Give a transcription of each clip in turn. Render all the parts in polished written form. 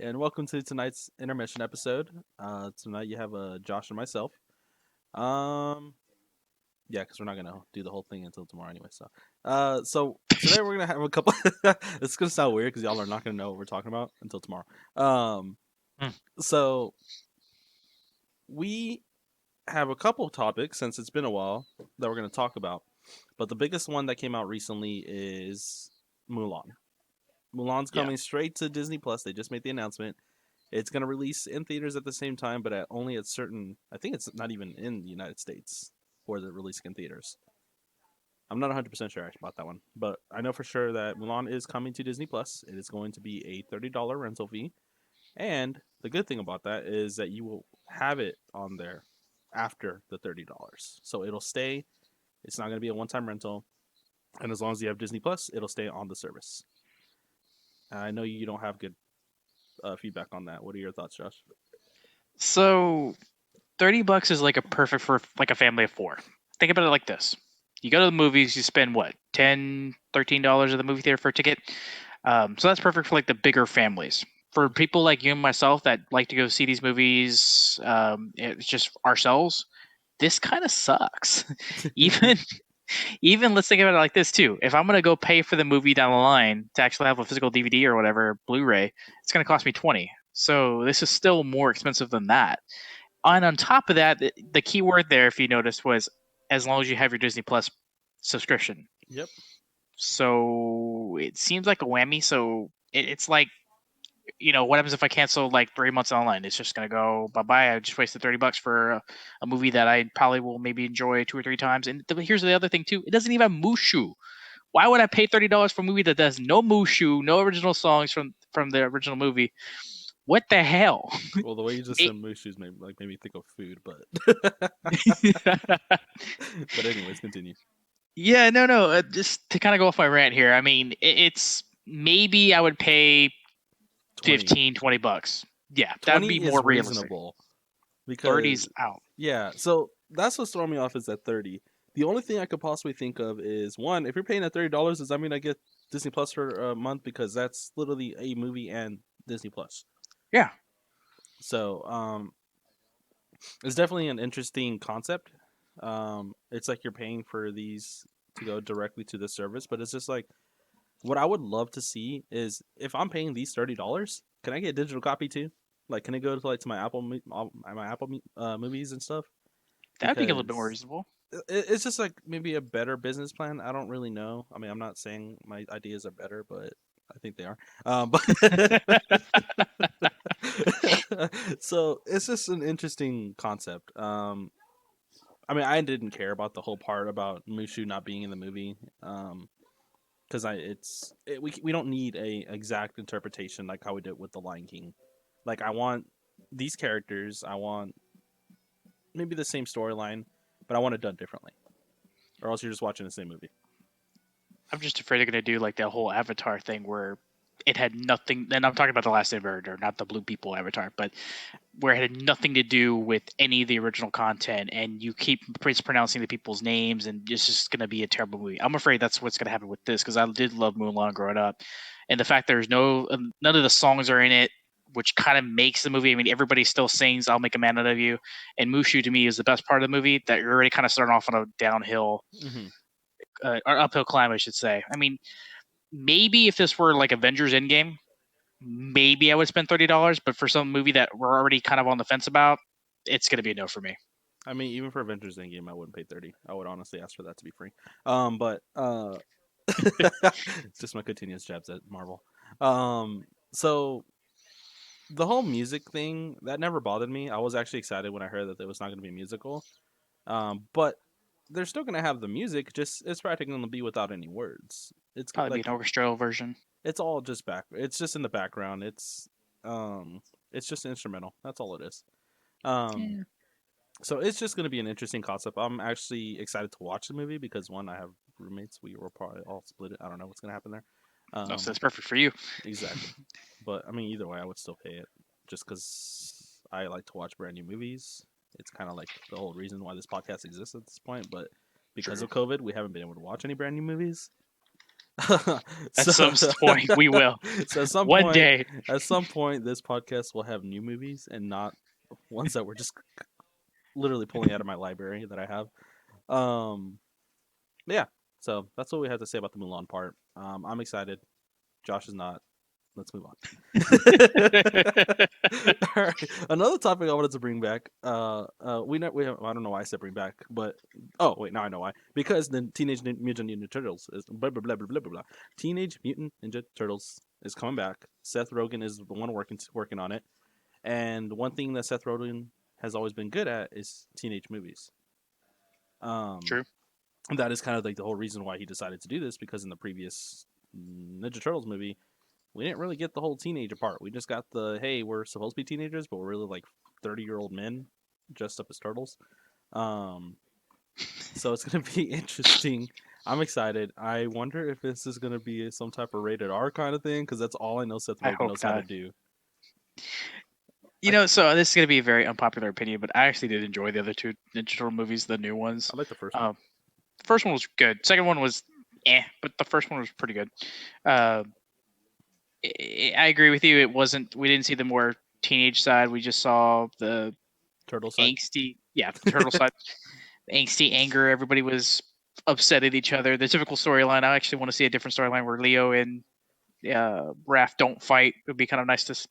and welcome to tonight's intermission episode. Tonight you have Josh and myself. Um, yeah, because we're not gonna do the whole thing until tomorrow anyway. So today we're gonna have a couple. It's gonna sound weird because y'all are not gonna know what we're talking about until tomorrow. Um, Mm. so we have a couple of topics since it's been a while that we're gonna talk about, but the biggest one that came out recently is Mulan. Mulan's Yeah. coming straight to Disney Plus. They just made the announcement. It's going to release in theaters at the same time, but only at certain. I think it's not even in the United States for the releasing in theaters. I'm not 100% sure about that one, but I know for sure that Mulan is coming to Disney Plus. It is going to be a $30 rental fee, and the good thing about that is that you will have it on there after the $30. So it'll stay. It's not going to be a one-time rental, and as long as you have Disney Plus, it'll stay on the service. I know you don't have good feedback on that. What are your thoughts, Josh? So $30 is like a perfect for like a family of four. Think about it like this. You go to the movies, you spend what, $10, $13 at the movie theater for a ticket. So that's perfect for like the bigger families. For people like you and myself that like to go see these movies, it's just ourselves. This kind of sucks. even even let's think about it like this too. If I'm gonna go pay for the movie down the line to actually have a physical DVD or whatever Blu-ray, it's gonna cost me 20. So this is still more expensive than that. And on top of that, the key word there, if you noticed, was as long as you have your Disney Plus subscription. Yep. So it seems like a whammy. So it's like, what happens if I cancel like 3 months online? It's just gonna go bye bye. I just wasted $30 for a movie that I probably will maybe enjoy two or three times. And here's the other thing too: it doesn't even have Mushu. Why would I pay $30 for a movie that does no Mushu, no original songs from the original movie? What the hell? Well, the way you just May- said moose shoes made me think of food, but but anyways, continue. Yeah, no. Just to kind of go off my rant here. I mean, it's maybe I would pay 20. 15, $20. Yeah, that would 20 be is more realistic. reasonable 30's because out. yeah, so that's what's throwing me off is at 30. The only thing I could possibly think of is one, if you're paying at $30, does that mean I get Disney Plus for a month because that's literally a movie and Disney Plus. Yeah. So, it's definitely an interesting concept. It's like you're paying for these to go directly to the service, but it's just like what I would love to see is if I'm paying these $30, can I get a digital copy too? Like, can it go to my Apple movies and stuff? That'd be a little bit more Because reasonable. it's just like maybe a better business plan. I don't really know. I mean, I'm not saying my ideas are better, but I think they are. But so it's just an interesting concept. I mean, I didn't care about the whole part about Mushu not being in the movie. Because we don't need a exact interpretation like how we did with the Lion King. Like I want these characters, I want maybe the same storyline, but I want it done differently, or else you're just watching the same movie. I'm just afraid they're gonna do like that whole Avatar thing where it had nothing. And I'm talking about the Last Airbender, not the Blue People Avatar, but where it had nothing to do with any of the original content, and you keep mispronouncing the people's names, and it's just gonna be a terrible movie. I'm afraid that's what's gonna happen with this because I did love Mulan growing up, and the fact there's none of the songs are in it. Which kind of makes the movie. I mean, everybody still sings "I'll Make a Man Out of You," and Mushu to me is the best part of the movie. That you're already kind of starting off on a downhill Mm-hmm. or uphill climb, I should say. I mean, maybe if this were like Avengers Endgame, maybe I would spend $30. But for some movie that we're already kind of on the fence about, it's gonna be a no for me. I mean, even for Avengers Endgame, I wouldn't pay 30. I would honestly ask for that to be free. But it's just my continuous jabs at Marvel. So the whole music thing that never bothered me. I was actually excited when I heard that it was not going to be a musical. But they're still going to have the music. Just it's practically going to be without any words. Probably be Like an orchestral version. it's all just back. It's just in the background. Um, it's just instrumental. That's all it is. Um, Yeah. so it's just going to be an interesting concept. I'm actually excited to watch the movie because one, I have roommates. We will probably all split it. I don't know what's going to happen there. No, so Um, that's perfect for you. exactly. But I mean, either way, I would still pay it just because I like to watch brand new movies. It's kind of like the whole reason why this podcast exists at this point. But because True. of COVID, we haven't been able to watch any brand new movies. At so, some point, we will. so One day. at some point, this podcast will have new movies and not ones that we're just literally pulling out of my library that I have. Um, yeah. So that's what we have to say about the Mulan part. I'm excited. Josh is not. Let's move on. All right. Another topic I wanted to bring back. We have, I don't know why I said bring back, but oh wait, now I know why. Because the Teenage Mutant Ninja Turtles is blah blah blah blah blah blah. Blah. Teenage Mutant Ninja Turtles is coming back. Seth Rogen is the one working on it, and one thing that Seth Rogen has always been good at is teenage movies. Um, True. that is kind of like the whole reason why he decided to do this because in the previous Ninja Turtles movie we didn't really get the whole teenager part. We just got the hey, we're supposed to be teenagers, but we're really like 30-year-old men dressed up as turtles. Um, so it's gonna be interesting. I'm excited. I wonder if this is gonna be some type of rated R kind of thing because that's all I know Seth I Rogen hope knows how to not. do. You I know, so this is going to be a very unpopular opinion, but I actually did enjoy the other two Ninja Turtle movies, the new ones. I like the first one. The first one was good. Second one was but the first one was pretty good. Uh, I agree with you. It wasn't. We didn't see the more teenage side. We just saw the Turtle side. angsty, yeah, the turtle side, the angsty anger. Everybody was upset at each other. The typical storyline. I actually want to see a different storyline where Leo and Raph don't fight. It would be kind of nice to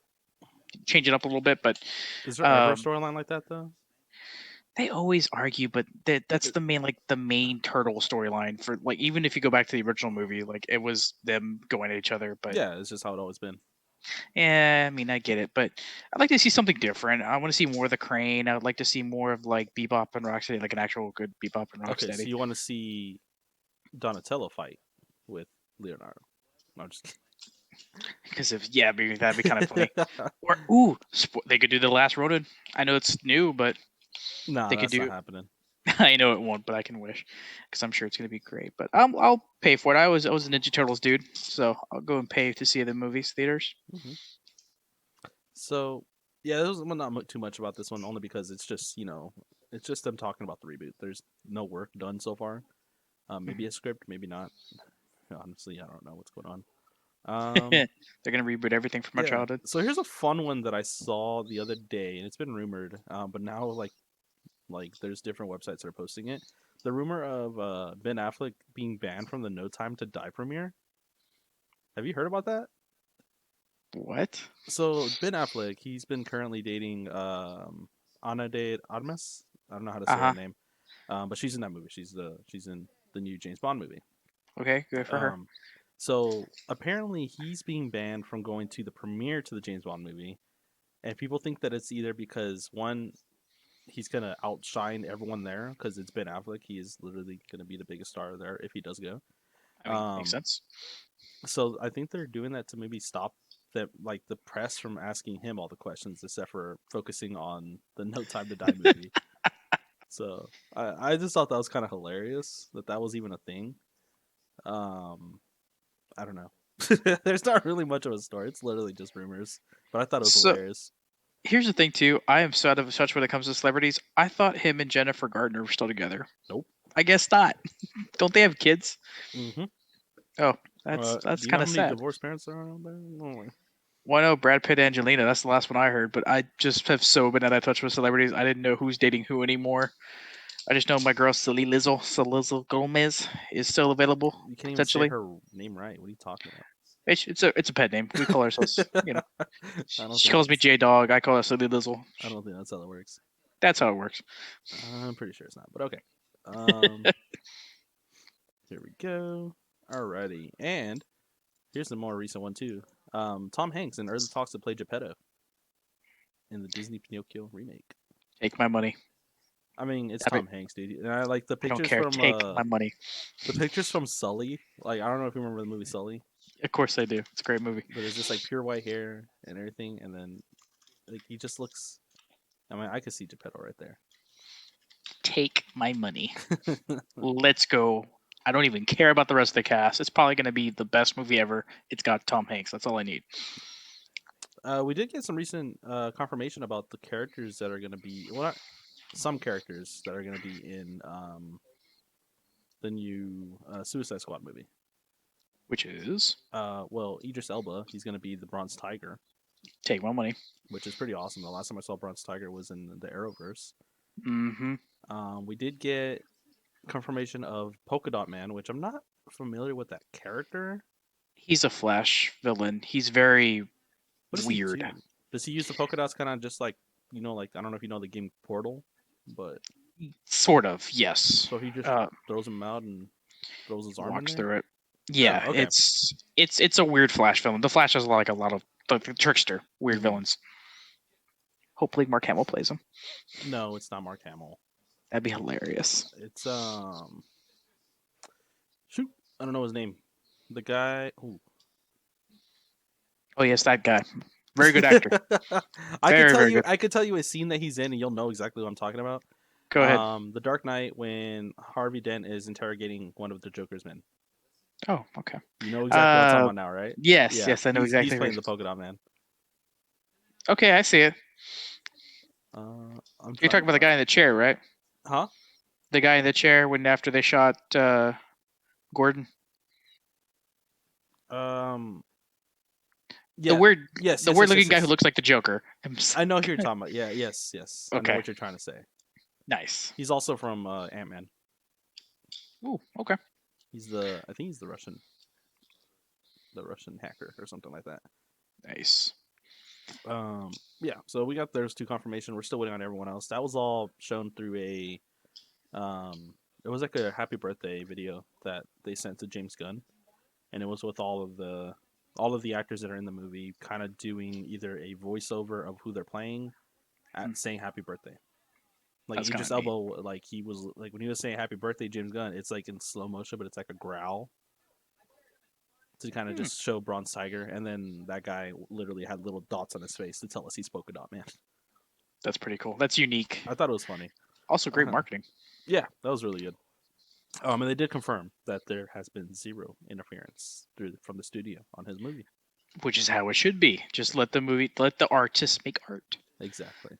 change it up a little bit, but Is there ever a um, storyline like that though? they always argue, but that's the main turtle storyline for like even if you go back to the original movie, like it was them going at each other. But Yeah, it's just how it always been. yeah, I mean I get it, but I'd like to see something different. I want to see more of the Crane. I would like to see more of like Bebop and Rocksteady, like an actual good Bebop and Okay, so Rocksteady. you want to see Donatello fight with Leonardo? No, I'm just kidding. Because if yeah, that'd be kind of funny. Or ooh, they could do the Last Ronin. I know it's new, but No, they could that's not do. happening. I know it won't, but I can wish because I'm sure it's gonna be great. But I'll pay for it. I was a Ninja Turtles dude, so I'll go and pay to see the movies theaters. Hmm. So yeah, there's not too much about this one, only because it's just it's just them talking about the reboot. There's no work done so far. Maybe Mhm. a script, maybe not. Honestly, I don't know what's going on. They're gonna reboot everything from my Yeah. childhood. So here's a fun one that I saw the other day, and it's been rumored, but now like there's different websites that are posting it. The rumor of Ben Affleck being banned from the No Time to Die premiere. Have you heard about that? What? So Ben Affleck, he's been currently dating Ana de Armas. I don't know how to Uh say her huh. name, but she's in that movie. She's in the new James Bond movie. Okay, good for her. Um, so apparently he's being banned from going to the premiere to the James Bond movie, and people think that it's either because one, he's gonna outshine everyone there because it's Ben Affleck. He is literally gonna be the biggest star there if he does go. I mean, makes Um, sense. so I think they're doing that to maybe stop that like the press from asking him all the questions, except for focusing on the No Time to Die movie. So I just thought that was kind of hilarious that that was even a thing. Um, I don't know. There's not really much of a story. It's literally just rumors, but I thought it was So hilarious. here's the thing too. I am so out of touch when it comes to celebrities. I thought him and Jennifer Gardner were still together. Nope. I guess not. Don't they have kids? Mm-hmm. Oh, that's Do you know kind how of many sad. divorced parents there are out there? Oh, Well, I know Brad Pitt, Angelina. That's the last one I heard. But I just have so been out of touch with celebrities. I didn't know who's dating who anymore. I just know my girl Salilizzo Gomez is still available you can't even say potentially. her name right. What are you talking about? It's a pet name. We call ourselves. I don't She think calls me that's. J Dog. I call her Salilizzo. I don't think that's how that works. That's how it works. I'm pretty sure it's not, but okay. Um, here we go. Alrighty, and here's the more recent one too. Tom Hanks in early talks to play Geppetto in the Disney Pinocchio remake. Take my money. I mean, it's Have it. Tom Hanks, dude, and I like I don't care. Take my money. the pictures from Sully. Like I don't know if you remember the movie Sully, Of course I do. It's a great movie. but it's just like pure white hair and everything, and then like he just looks. I mean, I could see Geppetto right there. Take my money. Let's go. I don't even care about the rest of the cast. It's probably going to be the best movie ever. It's got Tom Hanks. That's all I need. We did get some recent confirmation about the characters that are going to be well, not some characters that are going to be in the new Suicide Squad movie. which is Well, Idris Elba, he's gonna be the Bronze Tiger, take my money. which is pretty awesome. The last time I saw Bronze Tiger was in the Arrowverse. Mm-hmm. We did get confirmation of Polka Dot Man, which I'm not familiar with that character. He's a Flash villain. He's very What does he weird. do? Does he use the polka dots kind of just like like I don't know if you know the game Portal, but Sort of, yes. so he just Uh, throws them out and throws his arm in walks there. through it. Oh, Yeah, okay. it's a weird Flash villain. The Flash has like a lot of the trickster weird Hmm. villains. Hopefully, Mark Hamill plays him. No, it's not Mark Hamill. That'd be hilarious. It's shoot, I don't know his name. The guy. Ooh. Oh yes, that guy. Very good actor. I could Very, tell very you. good. I could tell you a scene that he's in, and you'll know exactly what I'm talking about. Go ahead. The Dark Knight when Harvey Dent is interrogating one of the Joker's men. Oh, okay. You know exactly what I'm talking Uh, about now, right? yes, Yeah, yes, I know he's exactly. playing the polka dot man. Okay, I see it. I'm You're trying talking to about the find. guy in the chair, right? Huh? The guy in the chair when after they shot Gordon. Um. The Yeah. weird, Yes. the Yes. weird Yes. looking Yes. guy who Yes. looks like the Joker. I know who you're talking about. Yeah. Yes. Yes. I know Okay, what you're trying to say. nice. He's also from Ant Man. Ooh, okay. He's the. I think he's the Russian hacker or something like that. Nice. Yeah. So we got those two confirmation. We're still waiting on everyone else. That was all shown through a. It was like a happy birthday video that they sent to James Gunn, and it was with all of the actors that are in the movie, kind of doing either a voiceover of who they're playing, Hmm. saying happy birthday. Like That's kind Idris of neat. Elba, like he was like when he was saying happy birthday, James Gunn, it's like in slow motion, but it's like a growl to kind of Hmm. just show Bronze Tiger, and then that guy literally had little dots on his face to tell us he's polka dot man. That's pretty cool. That's unique. I thought it was funny. Also, great marketing. Yeah, that was really good. And they did confirm that there has been zero interference from the studio on his movie. Which is how it should be. Just let the artists make art. Exactly.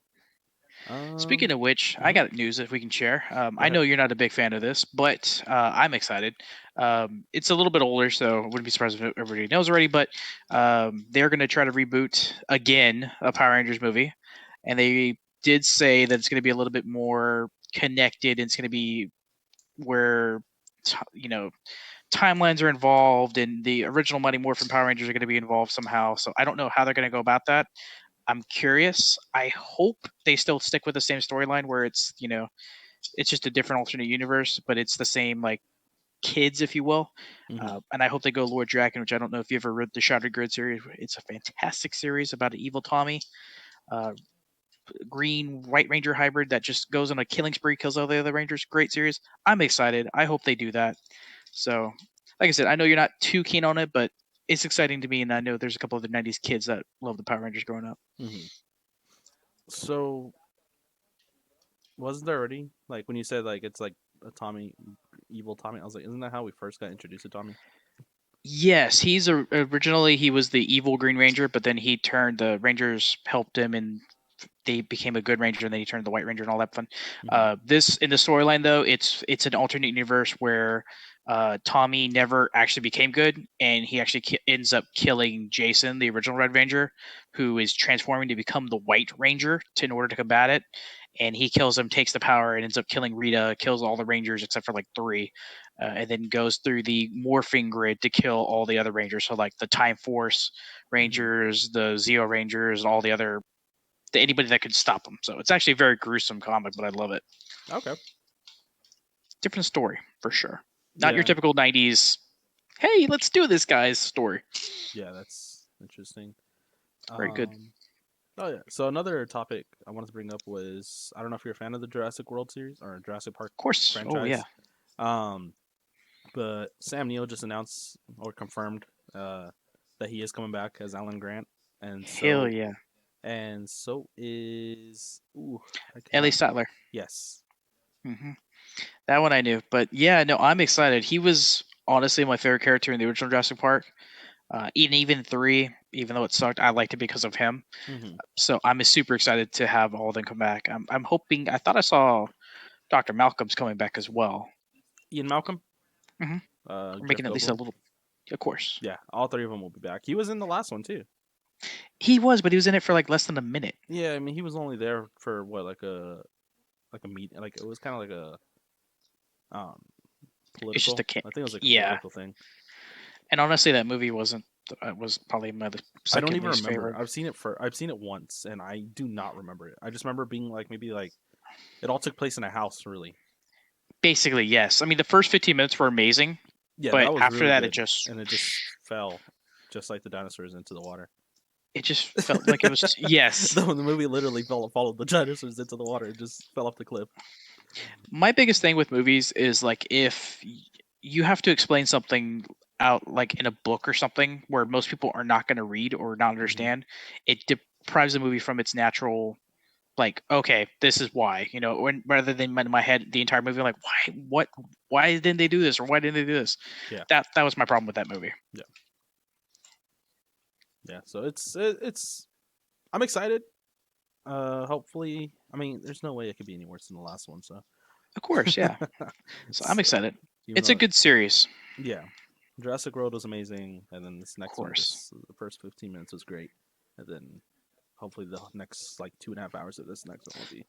Speaking of which, I Mhm. got news that we can share. Go I ahead. know you're not a big fan of this, but I'm excited. It's a little bit older, so I wouldn't be surprised if everybody knows already. But they're going to try to reboot again a Power Rangers movie, and they did say that it's going to be a little bit more connected. And it's going to be where you know timelines are involved, and the original Mighty Morphin Power Rangers are going to be involved somehow. So I don't know how they're going to go about that. I'm curious. I hope they still stick with the same storyline where it's just a different alternate universe, but it's the same like kids, if you will. Hmm. And I hope they go Lord Draken, which I don't know if you ever read the Shattered Grid series. It's a fantastic series about an evil Tommy, uh, green White Ranger hybrid that just goes on a killing spree, kills all the other Rangers. Great series. I'm excited. I hope they do that. So, like I said, I know you're not too keen on it, but it's exciting to me, and I know there's a couple of the '90s kids that love the Power Rangers growing up. Hmm. So wasn't there already like when you said like it's like a Tommy, evil Tommy? I was like, isn't that how we first got introduced to Tommy? Yes, originally he was the evil Green Ranger, but then the Rangers helped him and they became a good Ranger, and then he turned the White Ranger and all that fun. Hmm. This in the storyline though, it's an alternate universe where Tommy never actually became good, and he actually ends up killing Jason, the original Red Ranger, who is transforming to become the White Ranger in order to combat it. And he kills him, takes the power, and ends up killing Rita, kills all the Rangers except for like three, and then goes through the morphing grid to kill all the other Rangers. So like the Time Force Hmm. Rangers, the Zeo Rangers, and all the other anybody that could stop him. So it's actually a very gruesome comic, but I love it. Okay. Different story for sure. Not your Yeah. typical '90s. Hey, let's do this, guys. Story. Yeah, that's interesting. Very good. Um. Oh yeah. So another topic I wanted to bring up was I don't know if you're a fan of the Jurassic World series or Jurassic Park Of course. Oh yeah. franchise. Um. But Sam Neill just announced or confirmed uh, that he is coming back as Alan Grant, and Hell so yeah. and so is I Ellie cannot. Sattler. Yes. hmm That one I knew, but yeah, no, I'm excited. He was honestly my favorite character in the original Jurassic Park. Even three, even though it sucked, I liked it because of him. Hmm. So I'm super excited to have all of them come back. I'm hoping. I thought I saw Dr. Malcolm's coming back as well. Ian Malcolm, hmm We're Jeff making at least a Goldblum. little. Of course. Yeah, all three of them will be back. He was in the last one too. He was, but he was in it for like less than a minute. Yeah, I mean he was only there for what like a meet like it was kind of like a It's just political. a can. I think it was like a Yeah, political thing. and honestly, that movie wasn't. Was probably my I don't second even least remember. favorite. I've seen it once and I do not remember it. I just remember being like maybe like it all took place in a house really. Basically, yes. I mean, the first 15 minutes were amazing, Yeah, but that was after really that, it good. just And it just fell just like the dinosaurs into the water. it just felt like it was. Yes, The movie literally followed the dinosaurs into the water. It just fell off the cliff. my biggest thing with movies is like if you have to explain something out like in a book or something where most people are not going to read or not Hmm. understand, it deprives the movie from its natural like okay this is why when rather than in my head the entire movie like why didn't they do this or why didn't they do this. Yeah, That was my problem with that movie. yeah, yeah. So it's I'm excited. Hopefully, I mean, there's no way it could be any worse than the last one. So Of course, yeah. So it's I'm excited. even It's a though good series. yeah, Jurassic World was amazing, and then this Of next one, course. this the first 15 minutes was great, and then hopefully the next like 2.5 hours of this next one will be.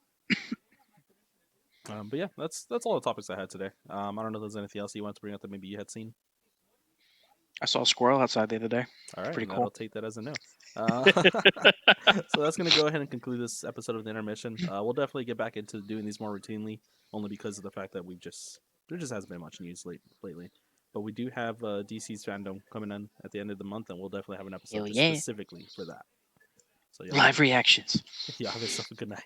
But yeah, that's all the topics I had today. I don't know if there's anything else you want to bring up that maybe you had seen. I saw a squirrel outside the other day. All It's right, pretty and cool. that'll take that as a no. So that's going to go ahead and conclude this episode of the intermission. We'll definitely get back into doing these more routinely, only because of the fact that there just hasn't been much news lately. But we do have DC's fandom coming in at the end of the month, and we'll definitely have an episode Hell just yeah. specifically for that. So Live reactions. y'all have yourself a good night.